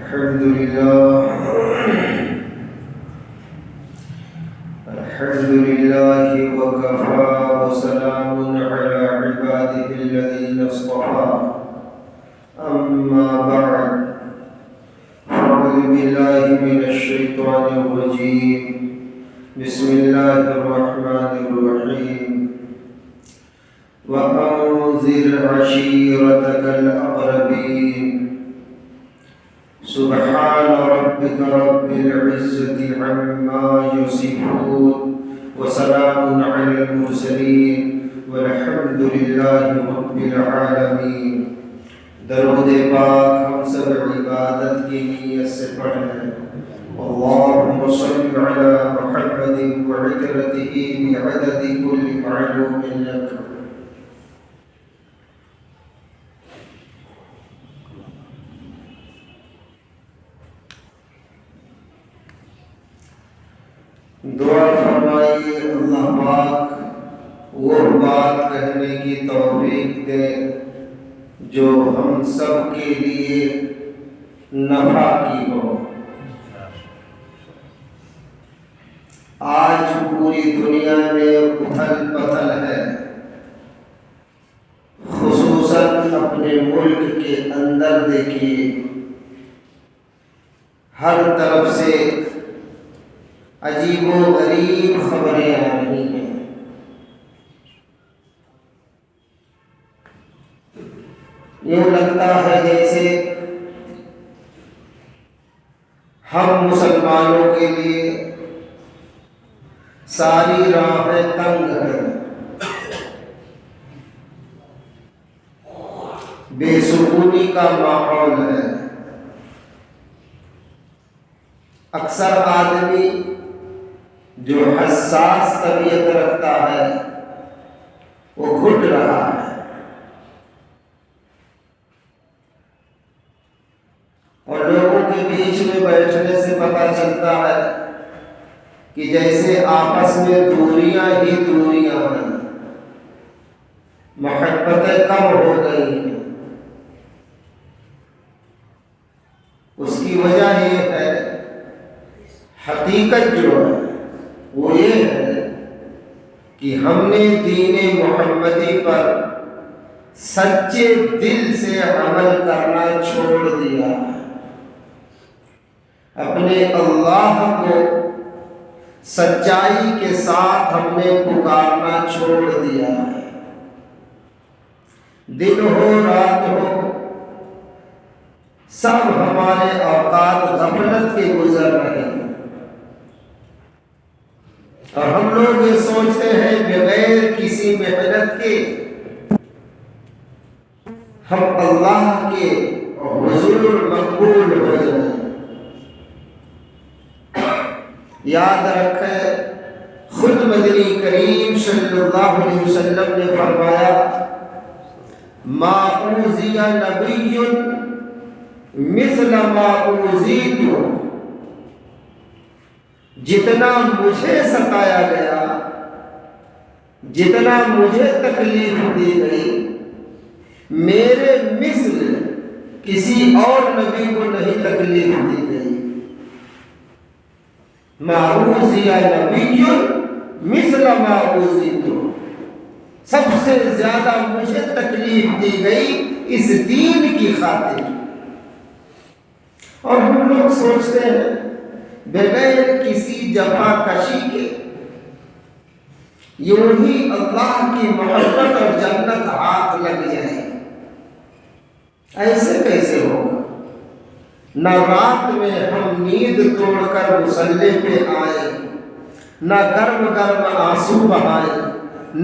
الحمد لله وكفى وسلام على عباده الذين اصطفى أما بعد أعوذ بالله من الشيطان الرجيم بسم الله الرحمن الرحيم وأنذر عشيرتك الأقربين سبحان ربك رب العزة عما يصفون وسلام على المرسلين والحمد لله رب العالمين. درود پاک ہم سب عبادت کی نیت سے پڑھیں. اللهم صل على محمد وعترته بعدد كل معلوم لك. دعا فرمائیے اللہ پاک وہ بات کہنے کی توفیق دے جو ہم سب کے لیے نفع کی ہو. آج پوری دنیا میں اتھل پتھل ہے، خصوصاً اپنے ملک کے اندر دیکھیے ہر طرف سے عجیب و غریب خبریں آ رہی ہیں. یوں لگتا ہے جیسے ہم مسلمانوں کے لیے ساری راہیں تنگ ہیں، بے سکونی کا ماحول ہے. اکثر آدمی جو حساس طبیعت رکھتا ہے وہ گھٹ رہا ہے، اور لوگوں کے بیچ میں بیٹھنے سے پتہ چلتا ہے کہ جیسے آپس میں دوریاں ہی دوریاں ہیں، محبتیں کم ہو گئی ہیں. اس کی وجہ یہ ہے، حقیقت جو ہے وہ یہ ہے کہ ہم نے دین محمدی پر سچے دل سے عمل کرنا چھوڑ دیا ہے. اپنے اللہ کو سچائی کے ساتھ ہم نے پکارنا چھوڑ دیا ہے. دن ہو رات ہو سب ہمارے اوقات غفلت کے گزر رہے ہیں، اور ہم لوگ یہ سوچتے ہیں بغیر کسی محنت کے ہم اللہ کے حضور مقبول ہو جائیں. یاد رکھیں خود مدنی کریم صلی اللہ علیہ وسلم نے فرمایا ما اوذی نبی مثل ما اوذیت. جتنا مجھے ستایا گیا، جتنا مجھے تکلیف دی گئی، میرے مثل کسی اور نبی کو نہیں تکلیف دی گئی. ما اوذی نبی مثل ما اوذیت. سب سے زیادہ مجھے تکلیف دی گئی اس دین کی خاطر. اور ہم لوگ سوچتے ہیں بغیر کسی جفا کشی کے یوں ہی اللہ کی محبت اور جنت ہاتھ لگ جائے. ایسے کیسے ہوگا؟ نہ رات میں ہم نیند توڑ کر مصلی پہ آئے، نہ گرم گرم آنسو بہائے،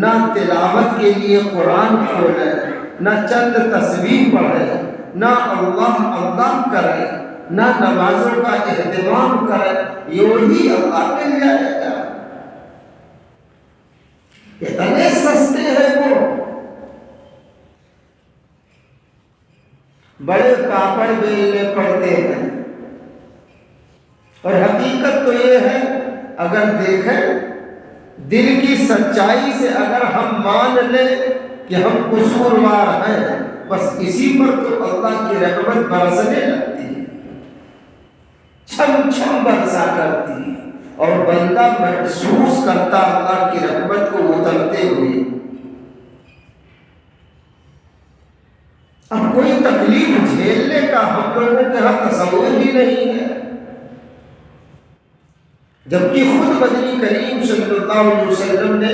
نہ تلاوت کے لیے قرآن کھولے، نہ چند تسبیح پڑھے، نہ اللہ اللہ کرے، نہ نمازوں کا اہتمام کرے. یوں ہی اللہ مل جائے گا. اتنے سستے ہیں وہ، بڑے پاپڑ بیلنے پڑتے ہیں. اور حقیقت تو یہ ہے، اگر دیکھیں دل کی سچائی سے اگر ہم مان لیں کہ ہم قصوروار ہیں، بس اسی پر تو اللہ کی رحمت برسنے لگتی ہے. چھم چھم برسا کرتی اور بندہ محسوس کرتا اللہ کی رحمت کو اترتے ہوئے۔ اب کوئی تکلیف جھیلنے کا ہم لوگوں کے یہاں تصور ہی نہیں ہے، جبکہ خود مدنی کریم صلی اللہ علیہ وسلم نے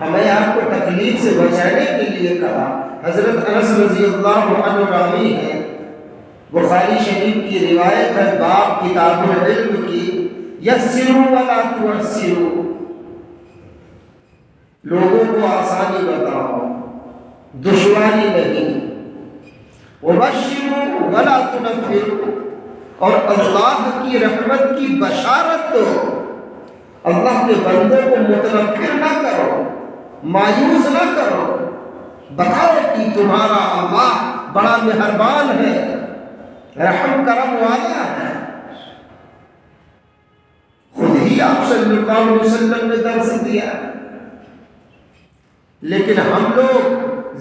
ہمیں آپ کو تکلیف سے بچانے کے لیے کہا۔ حضرت انس رضی اللہ عنہ راوی ہے، بخاری شریف کی روایت ہے، باب کتاب العلم کی، یسروا ولا تعسروا، لوگوں کو آسانی بتاؤ، دشواری نہیں، وبشروا ولا تنفروا، اور اللہ کی رحمت کی بشارت دو، اللہ کے بندوں کو متنفر نہ کرو، مایوس نہ کرو، بتاؤ کہ تمہارا اللہ بڑا مہربان ہے، رحم کرم والا ہے۔ خود ہی آپ صلی اللہ علیہ وسلم نے درس دیا، لیکن ہم لوگ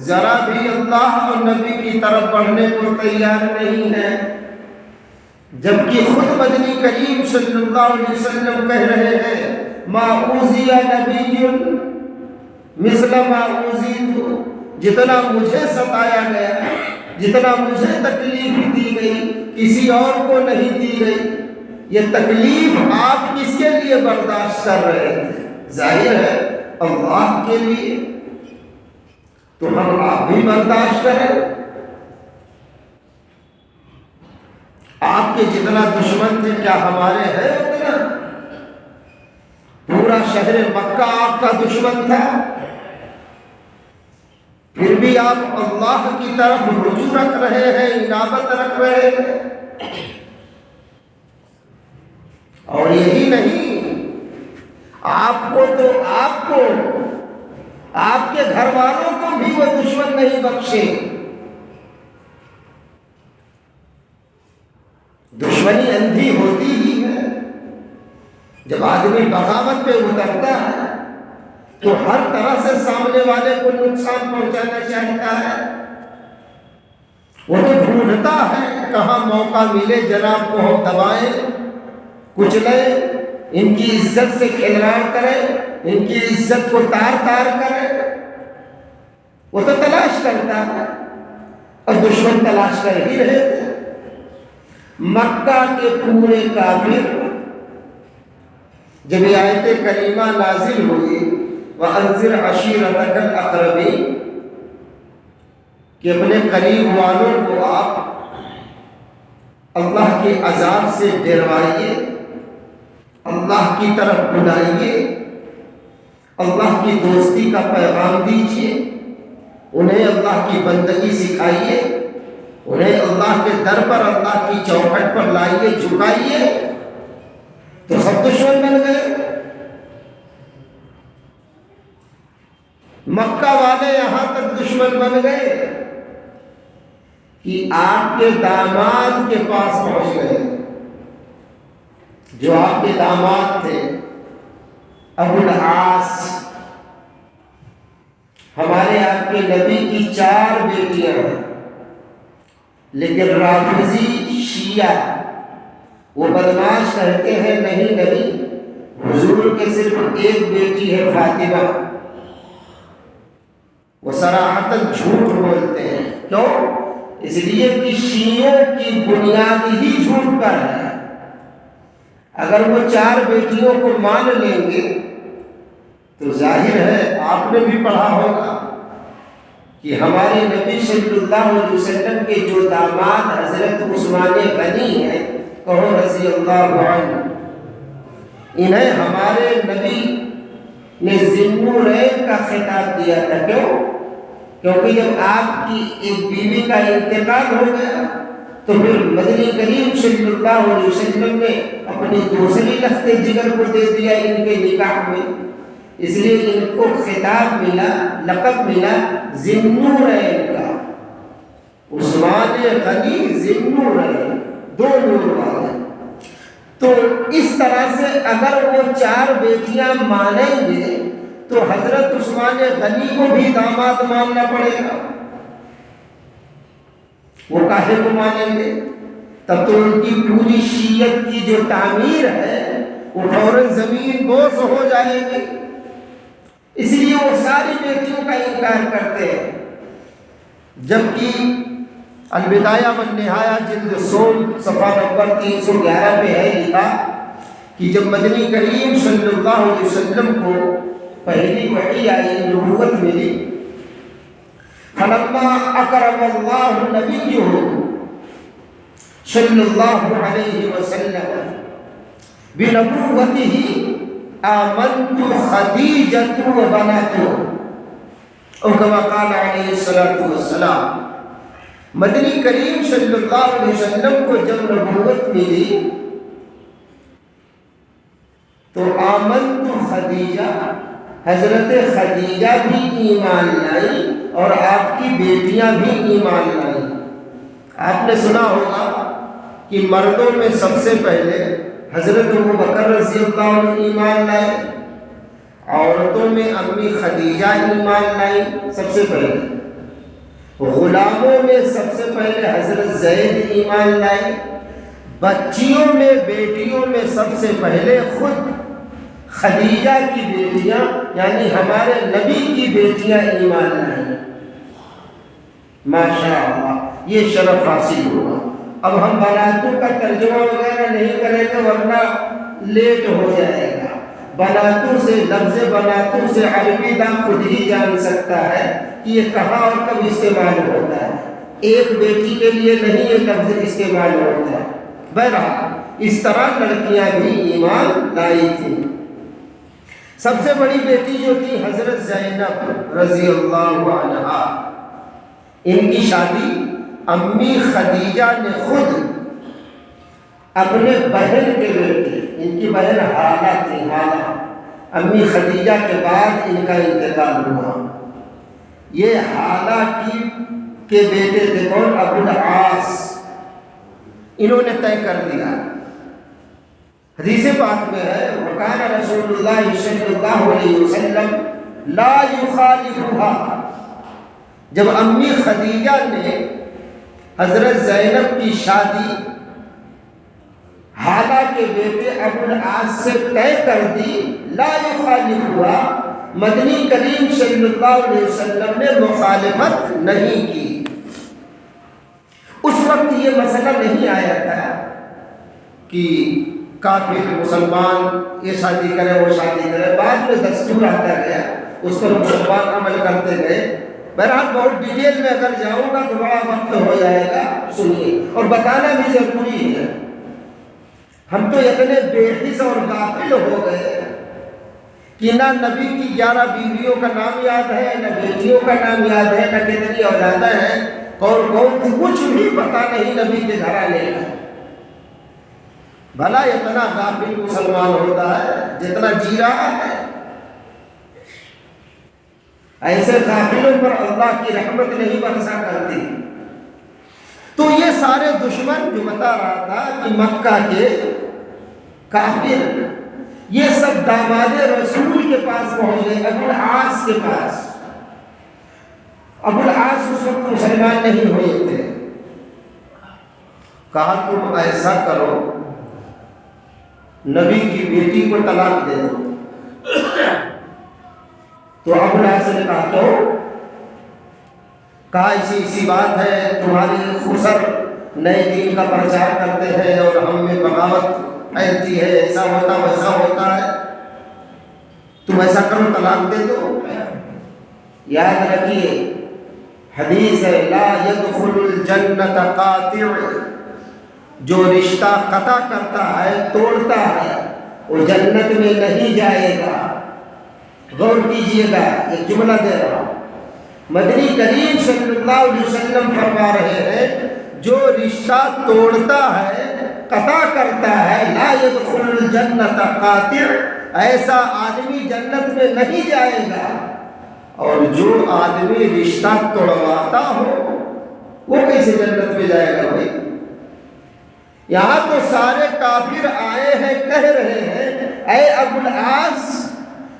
ذرا بھی اللہ اور نبی کی طرف بڑھنے کو تیار نہیں ہیں، جبکہ خود مدنی کریم صلی اللہ علیہ وسلم کہہ رہے ہیں، ما اوذی نبی مثل ما اوذیت، جتنا مجھے ستایا گیا، جتنا مجھے تکلیف دی گئی کسی اور کو نہیں دی گئی۔ یہ تکلیف آپ کس کے لیے برداشت کر رہے تھے؟ ظاہر ہے اللہ کے لیے، تو ہم آپ بھی برداشت کریں۔ آپ کے جتنا دشمن تھے کیا ہمارے ہیں اتنا؟ پورا شہر مکہ آپ کا دشمن تھا، پھر بھی آپ اللہ کی طرف رجوع رکھ رہے ہیں، انابت رکھ رہے ہیں۔ اور یہی نہیں، آپ کو تو آپ کے گھر والوں کو بھی وہ دشمن نہیں بخشے۔ دشمنی اندھی ہوتی ہی ہے، جب آدمی بغاوت پہ اترتا ہے تو ہر طرح سے سامنے والے کو نقصان پہنچانا چاہتا ہے، وہ تو ڈھونڈتا ہے کہاں موقع ملے جناب کو ہم دبائیں، کچلیں، ان کی عزت سے کھلواڑ کریں، ان کی عزت کو تار تار کریں، وہ تو تلاش کرتا ہے، اور دشمن تلاش کر ہی رہے تھے۔ مکہ کے پورے کافر جب یہ آیت کریمہ نازل ہوئی، وَأَنذِرْ عَشِيرَتَكَ الْأَقْرَبِينَ، کہ اپنے قریب والوں کو آپ اللہ کے عذاب سے ڈروائیے، اللہ کی طرف بلائیے، اللہ کی دوستی کا پیغام دیجیے، انہیں اللہ کی بندگی سکھائیے، انہیں اللہ کے در پر اللہ کی چوکھٹ پر لائیے، جھکائیے، تو سب دشمن بن گئے۔ مکہ والے یہاں تک دشمن بن گئے کہ آپ کے داماد کے پاس پہنچ گئے، جو آپ کے داماد تھے ابو العاص، ہمارے آپ کے نبی کی 4 بیٹیاں ہیں، لیکن رافضی شیعہ وہ بدماش کہتے ہیں نہیں حضور کے صرف ایک بیٹی ہے فاطمہ، وہ صراحتاً جھوٹ بولتے ہیں۔ کیوں؟ اس لیے کہ شیعوں کی بنیاد ہی جھوٹ پر ہے۔ اگر وہ 4 بیٹیوں کو مان لیں گے تو ظاہر ہے آپ نے بھی پڑھا ہوگا کہ ہمارے نبی صلی اللہ علیہ وسلم کے جو داماد حضرت عثمان غنی ہیں، کہو رضی اللہ عنہ، انہیں ہمارے نبی نے ذی-النورین کا خطاب دیا تھا۔ کیوں؟ کیونکہ جب آپ کی ایک بیوی کا انتقال ہو گیا تو پھر مدنی کریم صلی اللہ علیہ وسلم نے اپنی دوسری لخت جگر کو دے دیا ان کے نکاح میں، اس لیے ان کو خطاب ملا، لقب ملا ذی-النورین کا، عثمان غنی ذی-النورین، 2 نور والے۔ تو اس طرح سے اگر وہ 4 بیٹیاں مانیں گے تو حضرت عثمان غنی کو بھی داماد ماننا پڑے گا۔ وہ کاہے کو مانیں گے؟ تب تو ان کی پوری شیعت کی جو تعمیر ہے وہ فوراً زمین بوس ہو جائے گی. اس لیے وہ ساری بیٹیوں کا انکار کرتے ہیں. جبکہ البدایہ والنہایہ جلد 16 صفحہ نمبر 311 پہ ہے لکھا کہ جب مدنی کریم صلی اللہ علیہ وسلم کو پہلی وحی آئی، نبوت ملی، فلما اکرم اللہ نبیہ صلی اللہ علیہ وسلم بنبوتہ آمنت خدیجۃ و بناتہ، اور کما قال علیہ الصلوۃ والسلام. مدنی کریم صلی اللہ علیہ وسلم کو جب نبوت ملی تو آمنت خدیجہ، حضرت خدیجہ بھی ایمان لائی اور آپ کی بیٹیاں بھی ایمان لائی. آپ نے سنا ہوگا کہ مردوں میں سب سے پہلے حضرت ابوبکر رضی اللہ عنہ ایمان لائے، عورتوں میں امی خدیجہ ایمان لائی سب سے پہلے، غلاموں میں سب سے پہلے حضرت زید ایمان لائے، بچیوں میں بیٹیوں میں سب سے پہلے خود خدیجہ کی بیٹیاں یعنی ہمارے نبی کی بیٹیاں ایمان لائیں. ماشاء اللہ یہ شرف حاصل ہوا. اب ہم بناتوں کا ترجمہ وغیرہ نہیں کریں گے ورنہ لیٹ ہو جائے گا. بناتوں سے، لفظ بناتوں سے عربی داں خود ہی جان سکتا ہے کہ یہ کہاں اور کب استعمال ہوتا ہے. ایک بیٹی کے لیے نہیں یہ لفظ استعمال ہوتا ہے. بہرحال اس طرح لڑکیاں بھی ایمان لائی تھیں. سب سے بڑی بیٹی جو تھی حضرت زینب رضی اللہ عنہا، ان کی شادی امی خدیجہ نے خود اپنے بہن کے بیٹے، ان کی بہن حالہ تھی، حالہ، امی خدیجہ کے بعد ان کا انتقال ہوا. یہ حالہ کے بیٹے تھے کون؟ ابو العاص. انہوں نے طے کر دیا. حدیث پاک میں ہے وَكَانَ رسول اللہ صلی اللہ علیہ وسلم لا يخالفها. جب امی خدیجہ نے حضرت زینب کی شادی حالہ کے بیٹے ابو العاص سے طے کر دی، لا يخالفها، مدنی کریم صلی اللہ علیہ وسلم نے مخالفت نہیں کی. اس وقت یہ مسئلہ نہیں آیا تھا کہ کافر مسلمان یہ شادی کرے وہ شادی کرے. بعد میں دستور آتا گیا، اس پر مسلمان عمل کرتے گئے. بہرحال بہت ڈیٹیل میں اگر جاؤں گا تو بڑا وقت ہو جائے گا، سنیے، اور بتانا بھی ضروری ہے. ہم تو اتنے بے حس اور غافل ہو گئے کہ نہ نبی کی 11 بیویوں کا نام یاد ہے، نہ بیٹیوں کا نام یاد ہے، نہ کتنی اولادیں ہیں، کون کون تھی، کچھ بھی پتہ نہیں نبی کے گھرانے کا. بھلا اتنا غافل مسلمان ہوتا ہے جتنا جی رہا ہے. ایسے غافلوں پر اللہ کی رحمت نہیں برسا کرتی. تو یہ سارے دشمن جو بتا رہا تھا کہ مکہ کے کافر یہ سب داماد رسول کے پاس پہنچ گئے، ابو العاص کے پاس. ابو العاص اس وقت مسلمان نہیں ہوئے تھے. کہا تم ایسا کرو، نبی کی بیٹی کو طلاق دے دو. تو ابو العاص نے کہا ایسی بات ہے، تمہاری خسر نئے دین کا پرچار کرتے ہیں اور ہم میں بغاوت پھیلتی ہے، ایسا ہوتا ویسا ہوتا ہے، تم ایسا کرو طلاق دے دو. یاد رکھیے حدیث ہے لا يدخل الجنت قاطع، جو رشتہ قطع کرتا ہے، توڑتا ہے، وہ جنت میں نہیں جائے گا. غور کیجئے گا، ایک جملہ دے رہا ہوں. مدنی کریم صلی اللہ علیہ وسلم فرما رہے ہیں جو رشتہ توڑتا ہے، قطع کرتا ہے، لا يدخل الجنت قاطع، ایسا آدمی جنت میں نہیں جائے گا. اور جو آدمی رشتہ توڑواتا ہو وہ کیسے جنت میں جائے گا بھائی؟ یہاں تو سارے کافر آئے ہیں کہہ رہے ہیں اے ابو العاص،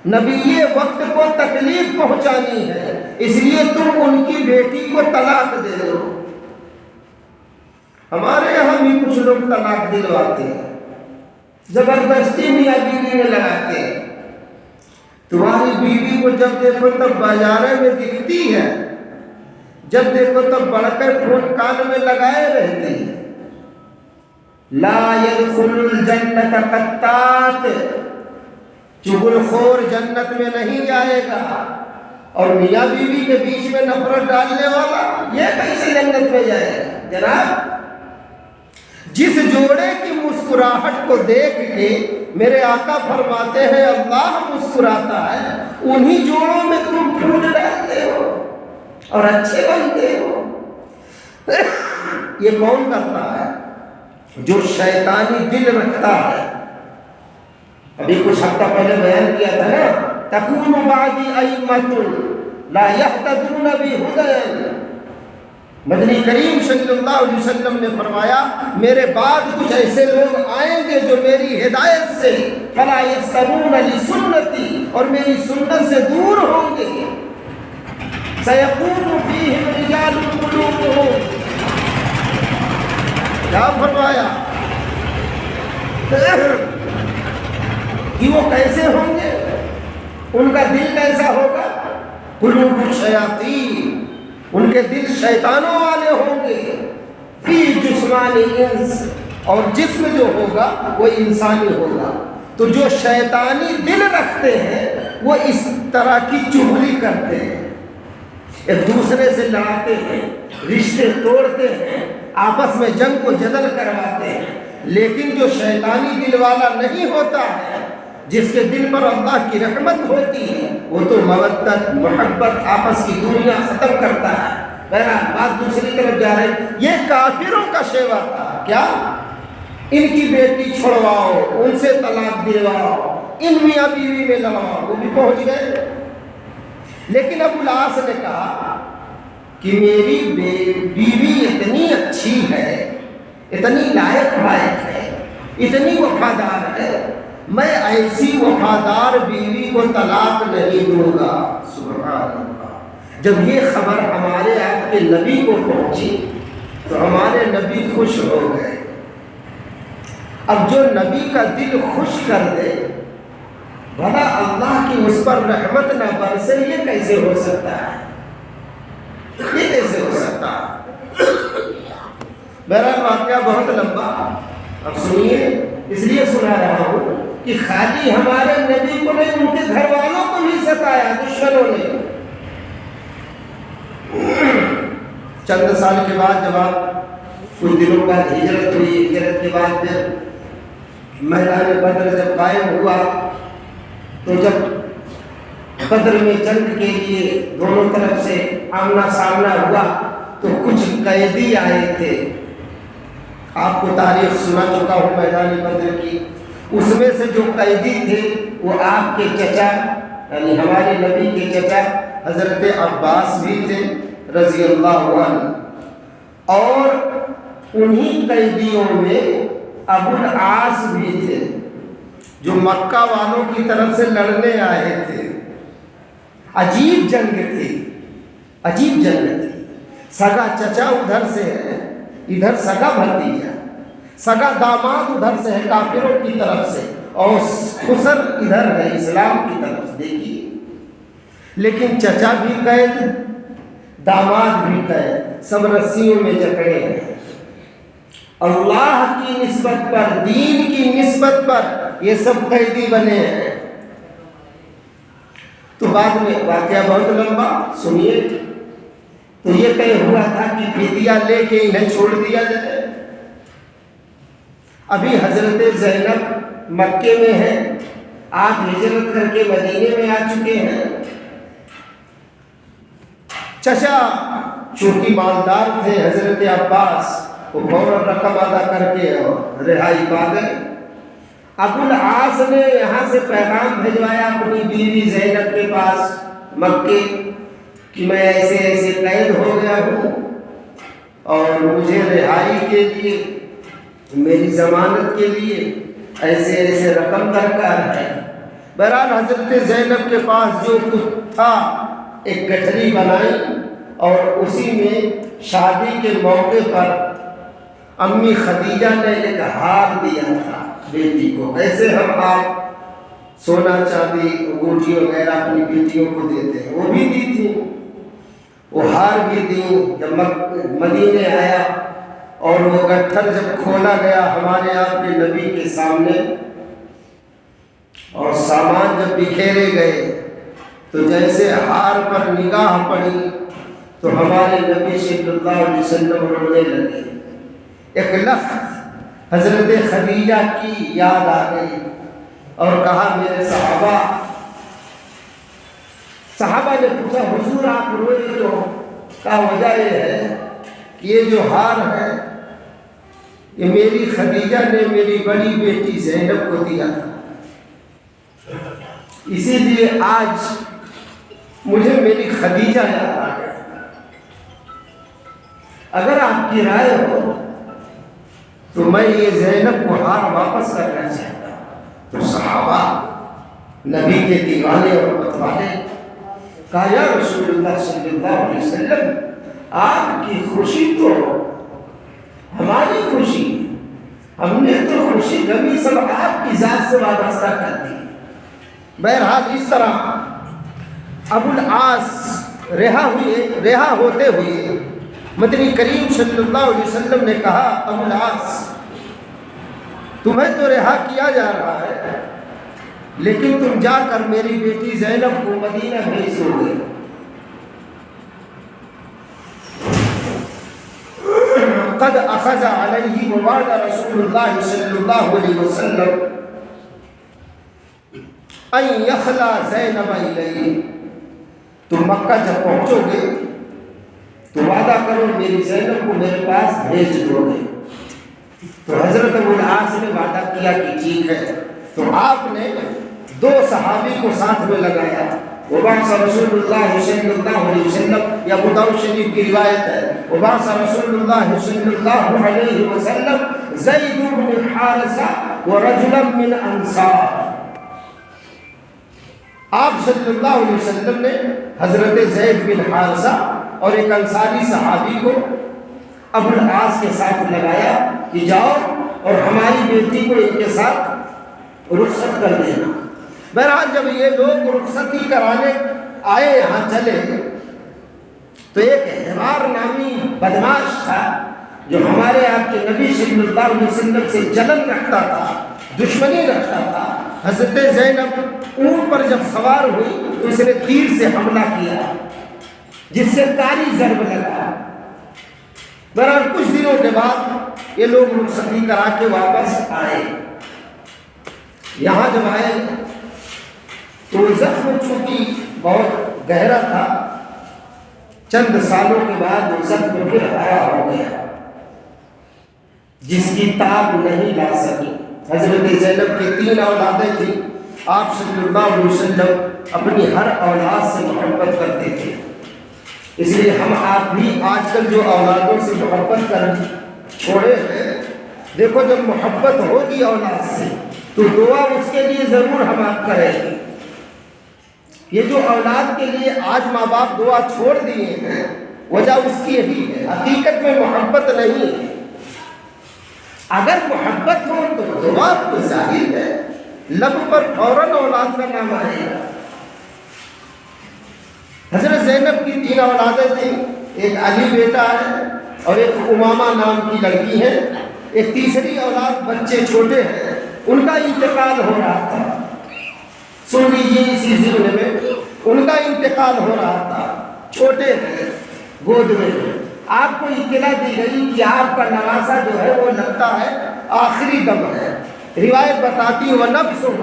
نبی وقت کو تکلیف پہنچانی ہے، اس لیے تم ان کی بیٹی کو طلاق دے دو. ہمارے یہاں بھی کچھ لوگ طلاق دلواتے ہیں، زبردستی میاں بیوی میں لگاتے ہیں۔ تمہاری بیوی کو جب دیکھو تب بازارے میں دکھتی ہے، جب دیکھو تب بڑھ کر فون کان میں لگائے رہتی ہے۔ لا يدخل الجنت قطات، چغل خور جنت میں نہیں جائے گا۔ اور میاں بیوی کے بیچ میں نفرت ڈالنے والا یہ کیسے جنت میں جائے گا؟ جناب، جس جوڑے کی مسکراہٹ کو دیکھ کے میرے آقا فرماتے ہیں اللہ مسکراتا ہے، انہی جوڑوں میں تم پھوٹ ڈالتے ہو اور اچھے بنتے ہو۔ یہ کون کرتا ہے؟ جو شیطانی دل رکھتا ہے۔ ابھی کچھ ہفتہ پہلے بیان کیا تھا نا، تکون بعدی ائمۃ لا یہتدون بہدی۔ مدنی کریم صلی اللہ علیہ وسلم نے فرمایا میرے بعد کچھ ایسے لوگ آئیں گے جو میری ہدایت سے فلا یستنون لسنتی، اور میری سنت سے دور ہوں گے۔ سیکون فیہم رجال قلوبہم، کیا فرمایا کہ وہ کیسے ہوں گے؟ ان کا دل کیسا ہوگا؟ قلوب الشیاطین، ان کے دل شیطانوں والے ہوں گے۔ فی جسمانی انس، اور جسم جو ہوگا وہ انسانی ہوگا۔ تو جو شیطانی دل رکھتے ہیں وہ اس طرح کی چغلی کرتے ہیں، ایک دوسرے سے لڑاتے ہیں، رشتے توڑتے ہیں، آپس میں جنگ و جدل کرواتے ہیں۔ لیکن جو شیطانی دل والا نہیں ہوتا ہے، جس کے دل پر اللہ کی رحمت ہوتی ہے، وہ تو مودت، محبت، آپس کی دنیا ختم کرتا ہے۔ بہرحال بات دوسری طرف جا رہی، یہ کافروں کا شیوا تھا۔ کیا؟ ان کی بیٹی چھوڑواؤ، ان سے طلاق دلواؤ، ان میاں بیوی میں لڑاؤ، وہ بھی پہنچ گئے۔ لیکن ابو العاص نے کہا کہ میری بیوی اتنی اچھی ہے، اتنی لائق فائق ہے، اتنی وفادار ہے، میں ایسی وفادار بیوی کو طلاق نہیں دوں گا۔ سبحان اللہ۔ جب یہ خبر ہمارے آپ کے نبی کو پہنچی تو ہمارے نبی خوش ہو گئے۔ اب جو نبی کا دل خوش کر دے، بھلا اللہ کی اس پر رحمت نہ برسے، یہ کیسے ہو سکتا ہے؟ یہ کیسے ہو سکتا ہے؟ بہرحال واقعہ بہت لمبا، اب سنیے، اس لیے سنا رہا ہوں کہ خالی ہمارے نبی کو نہیں، ان کے گھر والوں کو بھی ستایا دشمنوں نے۔ چند سال کے بعد جب آپ کچھ دنوں بعد ہجرت ہوئی، ہجرت کے بعد پھر میدان بدر جب قائم ہوا، تو جب بدر میں جنگ کے لیے دونوں طرف سے آمنا سامنا ہوا تو کچھ قیدی آئے تھے۔ آپ کو تاریخ سنا چکا ہوں میدان بدر کی۔ اس میں سے جو قیدی تھے وہ آپ کے چچا، یعنی ہمارے نبی کے چچا حضرت عباس بھی تھے رضی اللہ عنہ، اور انہی قیدیوں میں ابو العاص بھی تھے جو مکہ والوں کی طرف سے لڑنے آئے تھے۔ عجیب جنگ تھی، عجیب جنگ تھی۔ سگا چچا ادھر سے ہے، ادھر سگا بھتیجا، سگا داماد ادھر سے ہے کافروں کی طرف سے، اور خسر ادھر ہے اسلام کی طرف سے۔ دیکھیے، لیکن چچا بھی قید، داماد بھی قید، سب رسیوں میں جکڑے ہیں۔ اللہ کی نسبت پر، دین کی نسبت پر یہ سب قیدی بنے ہیں۔ تو بعد میں واقعہ بہت لمبا، سنیے۔ تو یہ طے ہوا تھا کہ فدیہ لے کے انہیں چھوڑ دیا جائے۔ ابھی حضرت زینب مکے میں ہے، آپ ہجرت کر کے مدینے میں آ چکے ہیں۔ چچا چونکہ مالدار تھے حضرت عباس، وہ فوراً رقم ادا کر کے اور رہائی پا گئے۔ ابو العاص نے یہاں سے پیغام بھیجوایا اپنی بیوی زینب کے پاس مکے کہ میں ایسے ایسے قید ہو گیا ہوں اور مجھے رہائی کے لیے، میری ضمانت کے لیے ایسے ایسے رقم درکار ہے۔ بہرحال حضرت زینب کے پاس جو کچھ تھا ایک گٹھری بنائی، اور اسی میں شادی کے موقع پر امی خدیجہ نے ایک ہار دیا تھا بیٹی کو، ایسے ہم آپ سونا چاندی انگوٹھی وغیرہ اپنی بیٹیوں کو دیتے ہیں، وہ بھی دی تھی، وہ ہار بھی دی۔ جب مدینے آیا اور وہ گٹھر جب کھولا گیا ہمارے آپ کے نبی کے سامنے اور سامان جب بکھیرے گئے تو جیسے ہار پر نگاہ پڑی تو ہمارے نبی صلی اللہ علیہ وسلم رونے لگے۔ ایک لفظ حضرت خدیجہ کی یاد آ گئی اور کہا میرے صحابہ نے پوچھا حضور آپ روئے تو؟ کہا وجہ یہ ہے کہ یہ جو ہار ہے یہ میری خدیجہ نے میری بڑی بیٹی زینب کو دیا تھا، اسی لیے آج مجھے میری خدیجہ یاد آ گئی۔ اگر آپ کی رائے ہو تو میں یہ زینب کو ہار واپس کرنا چاہتا ہوں۔ تو صحابہ نبی کے دیوانے اور متوالے کہا یا رسول اللہ صلی اللہ علیہ وسلم آپ کی خوشی تو ہماری خوشی، ہم نے تو خوشی غمی سب آپ کی ذات سے وابستہ کر دی۔ بہرحال اس طرح ابو العاص رہا ہوتے ہوئے مدنی کریم صلی اللہ علیہ وسلم نے کہا ابو العاص تمہیں تو رہا کیا جا رہا ہے لیکن تم جا کر میری بیٹی زینب کو مدینہ بھیج دو گے۔ قد اخذ علیہ ووعد رسول اللہ صلی اللہ علیہ وسلم ان یخلا زینب الیہ، تم مکہ جب پہنچو گے تو وعدہ کرو میری زینب کو میرے پاس بھیج دو گے۔ تو حضرت ابو العاص نے وعدہ کیا کہ ٹھیک ہے۔ تو آپ نے دو صحابی کو ساتھ میں لگایا، وبعث رسول اللہ صلی اللہ علیہ وسلم، یہ ابو داؤد شریف کی روایت ہے، وبعث رسول اللہ صلی اللہ علیہ وسلم زید بن حارثہ ورجلا من انصار، آپ صلی اللہ علیہ وسلم نے حضرت زید بن حارثہ اور ایک انصاری صحابی کو ابو العاص کے ساتھ لگایا کہ جاؤ اور ہماری بیٹی کو ان کے ساتھ رخصت کر دینا۔ بہرحال جب یہ لوگ رخصتی کرانے آئے یہاں چلے تو ایک حمار نامی بدماش تھا جو ہمارے آپ کے نبی صلی اللہ علیہ وسلم سے جلن رکھتا تھا، دشمنی رکھتا تھا۔ حضرت زینب اونٹ پر جب سوار ہوئی تو اس نے تیر سے حملہ کیا جس سے کاری ضرب لگا۔ بہرحال کچھ دنوں کے بعد یہ لوگ رخصتی کرا کے واپس آئے۔ یہاں جب آئے تو زخم چونکہ بہت گہرا تھا، چند سالوں کے بعد وہ زخم پھر ہرا ہو گیا جس کی تاب نہیں لا سکی۔ حضرت زینب کی 3 اولادیں تھیں، آپ صلی اللہ علیہ وسلم اپنی ہر اولاد سے محبت کرتے تھے، اس لیے ہم آپ بھی آج کل جو اولادوں سے محبت کر چھوڑے ہیں، دیکھو جب محبت ہوگی اولاد سے تو دعا اس کے لیے ضرور ہم آپ کریں گے۔ یہ جو اولاد کے لیے آج ماں باپ دعا چھوڑ دیے ہیں وجہ اس کی یہی ہے، حقیقت میں محبت نہیں ہے۔ اگر محبت ہو تو دعا تو ظاہر ہے، لب پر فوراً اولاد کا نام آئے گا۔ حضرت زینب کی 3 اولادیں تھیں، ایک علی بیٹا ہے اور ایک امامہ نام کی لڑکی ہے، ایک تیسری اولاد بچے چھوٹے ہیں، ان کا انتقال ہو رہا تھا۔ سن لیجیے اسی ضمن میں ان کا انتقال ہو رہا تھا، چھوٹے ہیں، گود میں ہیں۔ آپ کو اطلاع دی گئی کہ آپ کا نواسا جو ہے وہ لگتا ہے آخری دم ہے۔ روایت بتاتی وَنَفْسُهُ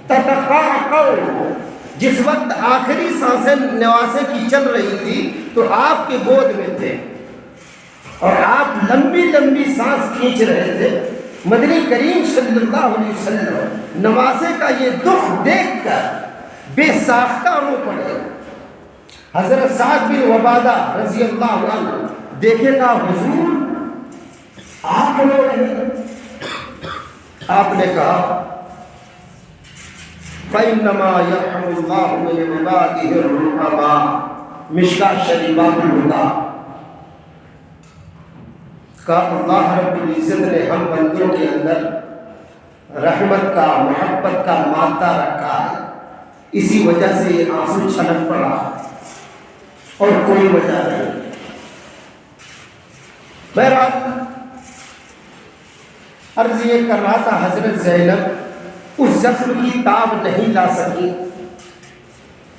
تَتَقَعْقَعُ، جس وقت آخری سانسیں نواسے کی چل رہی تھی تو آپ کے گود میں تھے اور آپ لمبی لمبی سانس کھینچ رہے تھے۔ مدنی کریم صلی اللہ علیہ وسلم نواسے کا یہ دکھ دیکھ کر بے ساختہ رو پڑے۔ حضرت سعد بن عبادہ رضی اللہ عنہ دیکھے گا حضور آپ رو رہے ہیں، آپ نے کہا فَإِنَّمَا يَرْحَمُ اللَّهُ مِنْ عِبَادِهِ الرُّحَمَاءَ، مشکاۃ شریفہ الہدیٰ۔ کا اللہ رب العزت نے ہم بندوں کے اندر رحمت کا محبت کا مادہ رکھا ہے، اسی وجہ سے یہ آنسو چھلک پڑا اور کوئی وجہ نہیں۔ بہرحال عرض یہ کر رہا تھا، حضرت زینب اس زخم کی تاب نہیں لا سکی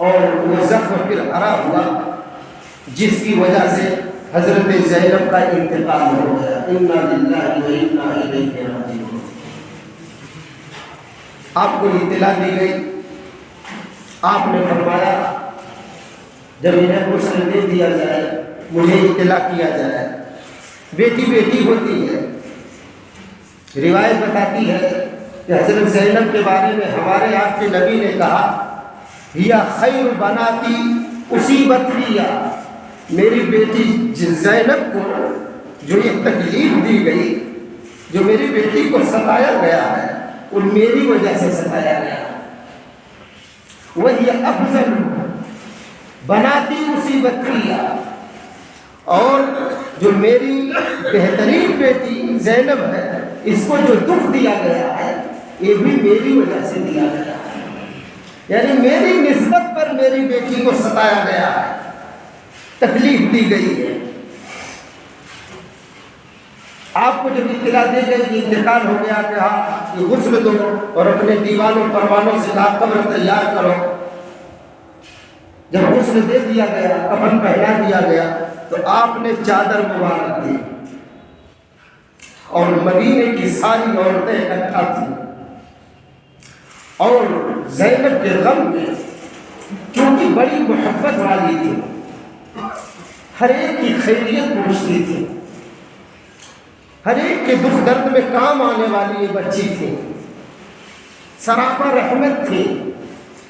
اور وہ زخم پھر ہرا ہوا، جس کی وجہ سے حضرت زینب کا انتقال ہو گیا۔ انا للہ و انا الیہ راجعون۔ آپ کو اطلاع دی گئی، آپ نے فرمایا جب انہیں غسل دے دیا جائے مجھے اطلاع کیا جائے۔ بیٹی بیٹی ہوتی ہے، روایت بتاتی ہے کہ حضرت زینب کے بارے میں ہمارے آپ کے نبی نے کہا، یا خیر بناتی اصیبت فیہا، میری بیٹی زینب کو جو یہ تکلیف دی گئی، جو میری بیٹی کو ستایا گیا ہے، وہ میری وجہ سے ستایا گیا ہے۔ وہی افضل بناتی مصیبت فیہا، اور جو میری بہترین بیٹی زینب ہے، اس کو جو دکھ دیا گیا ہے یہ بھی میری وجہ سے دیا گیا ہے، یعنی میری نسبت پر میری بیٹی کو ستایا گیا ہے، تکلیف دی گئی ہے۔ آپ کو جب اطلاع دی گئی کہ انتقال ہو گیا کہ ہاں یہ غسل دو اور اپنے دیوانوں پروانوں سے کہا قبر تیار کرو، جب غسل دے دیا گیا، کفن پہنا دیا گیا، تو آپ نے چادر مبارک دی اور مدینے کی ساری عورتیں اکٹھا تھیں، اور زینب کے غم میں چونکہ بڑی محبت والی تھی، ہر ایک کی خیریت پوچھتی تھی، ہر ایک کے دکھ درد میں کام آنے والی یہ بچی تھی، سراپا رحمت تھی،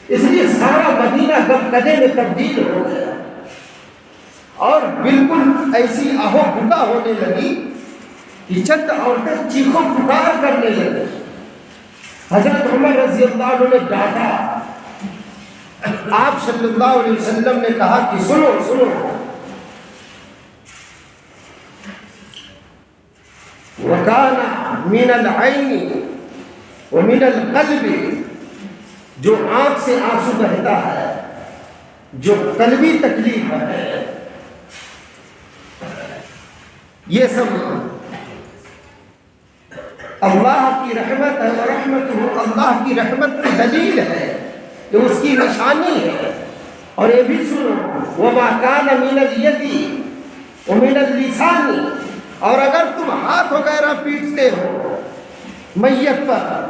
اس لیے سارا مدینہ غم کدے میں تبدیل ہو گیا اور بالکل ایسی آہو بھکا ہونے لگی کہ چند عورتیں چیخو پکار کرنے لگے۔ حضرت عمر رضی اللہ عنہ نے ڈانٹا، آپ صلی اللہ علیہ وسلم نے کہا کہ سنو سنو، وَكَانَ مِنَ الْعَيْنِ وَمِنَ الْقَلْبِ، جو آنکھ سے آنسو بہتا ہے، جو قلبی تکلیف ہے، یہ سب اللہ کی رحمت ہے، ورحمتہ، اللہ کی رحمت کی دلیل ہے، کہ اس کی نشانی ہے۔ اور یہ بھی سنو، وَمَا كَانَ مِنَ الْيَدِ وَمِنَ اللِّسَانِ، اور اگر تم ہاتھ وغیرہ پیٹتے ہو میت پر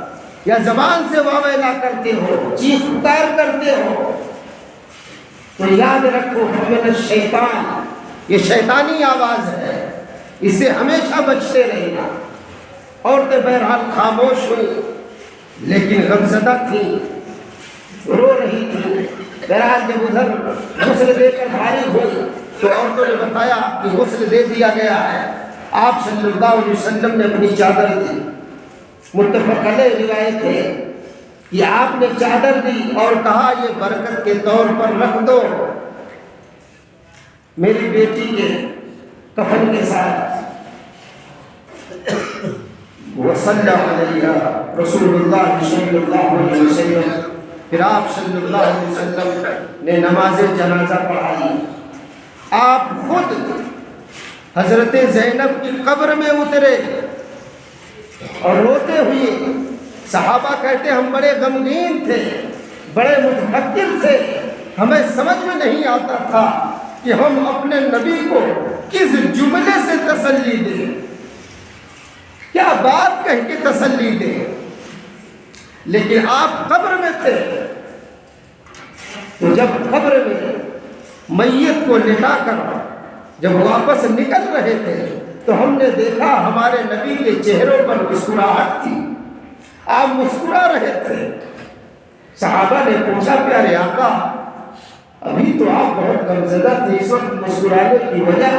یا زبان سے واویلا کرتے ہو، چیخ پکار کرتے ہو، تو یاد رکھو فَمِنَ الشَّيْطَانِ، یہ شیطانی آواز ہے، اس سے ہمیشہ بچتے رہنا۔ عورتیں بہرحال خاموش ہوئی لیکن غمزدہ تھیں، رو رہی تھیں۔ بہرحال جب ادھر غسل دے کر فارغ ہوئی تو عورتوں نے بتایا کہ غسل دے دیا گیا ہے۔ آپ صلی اللہ علیہ وسلم نے اپنی چادر دی، متفق علیہ روایت ہے کہ آپ نے چادر دی اور کہا یہ برکت کے طور پر رکھ دو میری بیٹی کے کفن کے ساتھ۔ وصلی علیہ رسول اللہ صلی اللہ علیہ وسلم، پھر آپ صلی اللہ علیہ وسلم نے نماز جنازہ پڑھائی۔ آپ خود حضرت زینب کی قبر میں اترے اور روتے ہوئے، صحابہ کہتے ہم بڑے غمگین تھے، بڑے متفکر تھے، ہمیں سمجھ میں نہیں آتا تھا کہ ہم اپنے نبی کو کس جملے سے تسلی دیں، کیا بات کہہ کے تسلی دیں، لیکن آپ قبر میں تھے۔ تو جب قبر میں میت کو لٹا کر جب واپس نکل رہے تھے تو ہم نے دیکھا ہمارے نبی کے چہروں پر مسکراہٹ تھی، آپ مسکرا رہے تھے۔ صحابہ نے پوچھا پیارے آقا ابھی تو آپ بہت غمزدہ تھے، اس وقت مسکرانے کی وجہ؟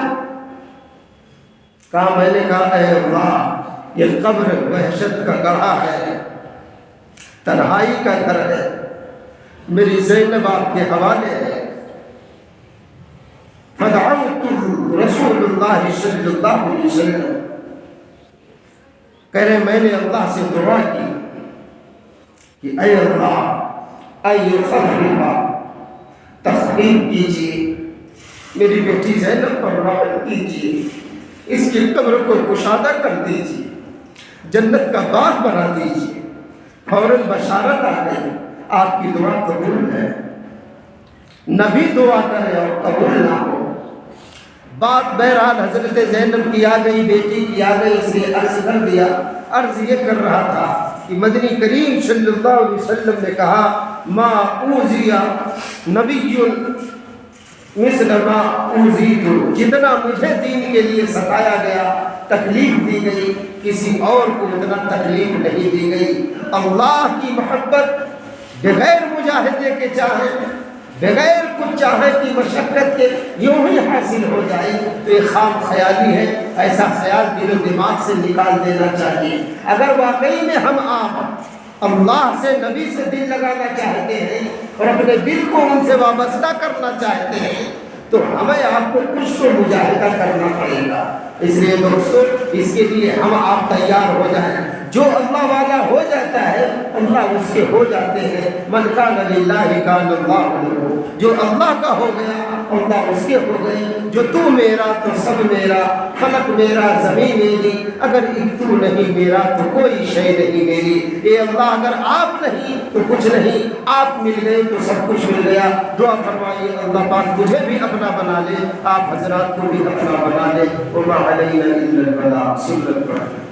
کہا میں نے کہا اے اللہ یہ قبر وحشت کا گڑھا ہے، تنہائی کا گھر ہے، میری زینب آپ کے حوالے ہے۔ فدعوت رسول اللہ صلی اللہ علیہ وسلم، کہہ رہے میں نے اللہ سے دعا کی کہ اے اللہ ایخففا تخفیف کیجیے، میری بیٹی زینب پر رحم کیجیے، اس کی قبر کو کشادہ کر دیجیے، جنت کا باغ بنا دیجیے۔ فوراً بشارت آ گئی، آپ کی دعا قبول ہے۔ نبی دعا کرے اور قبول نہ ہو، بات بہرحال حضرت زینب کی آ گئی، بیٹی کی آ گئی، اس نے عرض کر دیا۔ عرض یہ کر رہا تھا کہ مدنی کریم صلی اللہ علیہ وسلم نے کہا ما اوذی نبی مثل ما اوذیت، جتنا مجھے دین کے لیے ستایا گیا، تکلیف دی گئی، کسی اور کو اتنا تکلیف نہیں دی گئی۔ اللہ کی محبت بغیر مجاہدے کے چاہے، بغیر کچھ چاہے کی مشقت کے یوں ہی حاصل ہو جائے تو یہ خام خیالی ہے۔ ایسا خیال دل و دماغ سے نکال دینا چاہیے۔ اگر واقعی میں ہم آپ اللہ سے، نبی سے دل لگانا چاہتے ہیں اور اپنے دل کو ان سے وابستہ کرنا چاہتے ہیں تو ہمیں آپ کو کچھ تو مجاہدہ کرنا پڑے گا۔ اس لیے دوستو اس کے لیے ہم آپ تیار ہو جائیں۔ جو اللہ والا ہو جاتا ہے اللہ اس کے ہو جاتے ہیں۔ من کان للہ کان اللہ لہ، جو اللہ کا ہو گیا اللہ اس کے ہو گئے۔ جو تو میرا تو سب میرا، فلک میرا زمین میری، اگر ایک تو نہیں میرا تو کوئی شے نہیں میری۔ اے اللہ اگر آپ نہیں تو کچھ نہیں، آپ مل گئے تو سب کچھ مل گیا۔ دعا فرمائیے اللہ پاک مجھے بھی اپنا بنا لے، آپ حضرات کو بھی اپنا بنا لے۔ وما علینا الا البلاغ۔